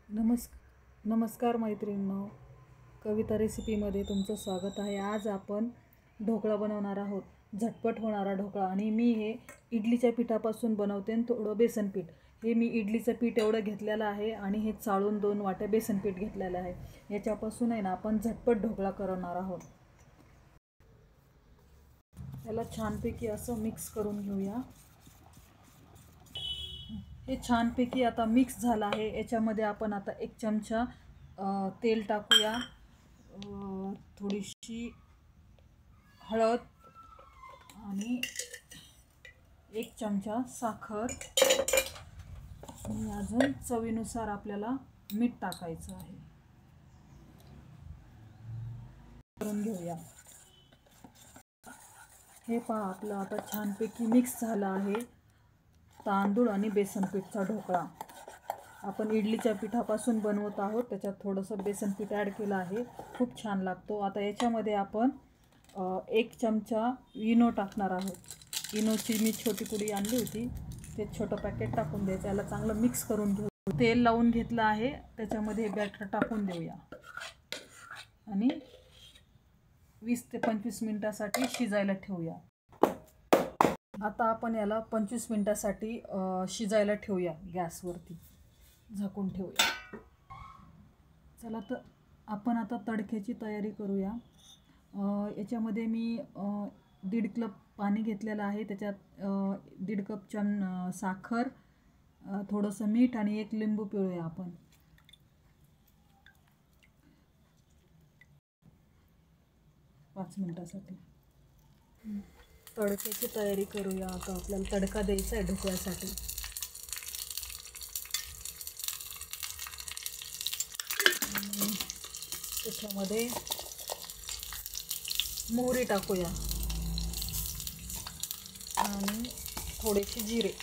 नमस्कार मैत्रिणींनो, कविता रेसिपीमध्ये तुमचं स्वागत आहे। आज आपण ढोकळा बनवणार आहोत, झटपट होणारा ढोकळा। आणि मी हे इडलीच्या पिठापासून बनवते आणि थोडं बेसन पीठ, हे मी इडलीचं पीठ एवढं घेतलेलं आहे आणि हे चाळून 2 वाट्या बेसन पीठ घेतलेलं आहे। याच्यापासून आहे ना आपण झटपट ढोकळा करणार आहोत। याला छानपैकी असं मिक्स करून घेऊया। हे छानपैकी आता मिक्स झालं आहे। याच्यामध्ये आपण आता 1 चमचा तेल टाकूया, थोडीशी हळद आणि 1 चमचा साखर आणि अजून चवीनुसार आपल्याला मीठ टाकायचं आहे। करून घेऊया। हे पहा, आपलं आता छानपैकी मिक्स झालं आहे तांदूळ आणि बेसन पीठचा ढोकळा। आपण इडलीच्या पिठापासून बनवत आहोत, त्याच्यात थोडंसं बेसन पीठ ॲड केलं आहे, खूप छान लागतो। आता याच्यामध्ये आपण 1 चमचा इनो टाकणार आहोत। इनोची मी छोटी पुडी आणली होती, ते छोटं पॅकेट टाकून द्यायचं। याला चांगलं मिक्स करून घेऊ। तेल लावून घेतलं आहे, त्याच्यामध्ये बॅटर टाकून देऊया आणि 20 ते 25 मिनिटासाठी शिजायला ठेवूया। आता आपण याला 25 मिनिटासाठी शिजायला ठेवूया, गॅसवरती झाकून ठेवूया। चला तर आपण आता तडक्याची तयारी करूया। याच्यामध्ये मी 1.5 कप पाणी घेतलेलं आहे, त्याच्यात 1.5 कप साखर, थोडंसं मीठ आणि 1 लिंबू पिळूया आपण। पाच मिनिटासाठी तडक्याची तयारी करूया। आता आपल्याला तडका द्यायचा आहे ढोकळ्यासाठी। त्याच्यामध्ये मोहरी टाकूया आणि थोडेसे जिरे।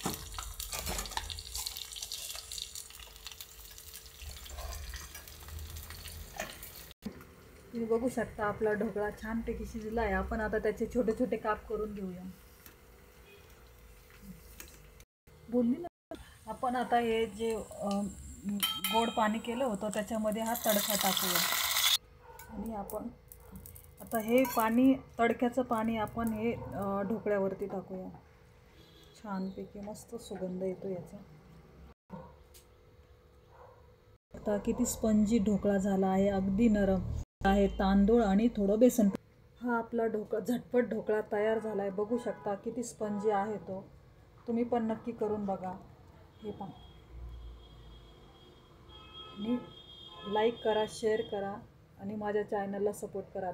तुम्ही बघू शकता आपला ढोकळा छानपैकी शिजला आहे। आपण आता त्याचे छोटे छोटे काप करून घेऊया। बोलली ना आपण आता हे जे गोड पाणी केलं होतं त्याच्यामध्ये हा तडका टाकूया आणि आपण आता हे पाणी, तडक्याचं पाणी आपण हे ढोकळ्यावरती टाकूया। छानपैकी मस्त सुगंध येतो याचा। आता किती स्पंजी ढोकळा झाला आहे, अगदी नरम आहे, तांदूळ आणि थोडं बेसन। हा आपला झटपट ढोकळा तयार झाला आहे। बघू शकता किती स्पंजी आहे तो। तुम्ही पण नक्की करून बघा। हे पण आणि लाईक करा, शेअर करा आणि माझ्या चॅनलला सपोर्ट करा।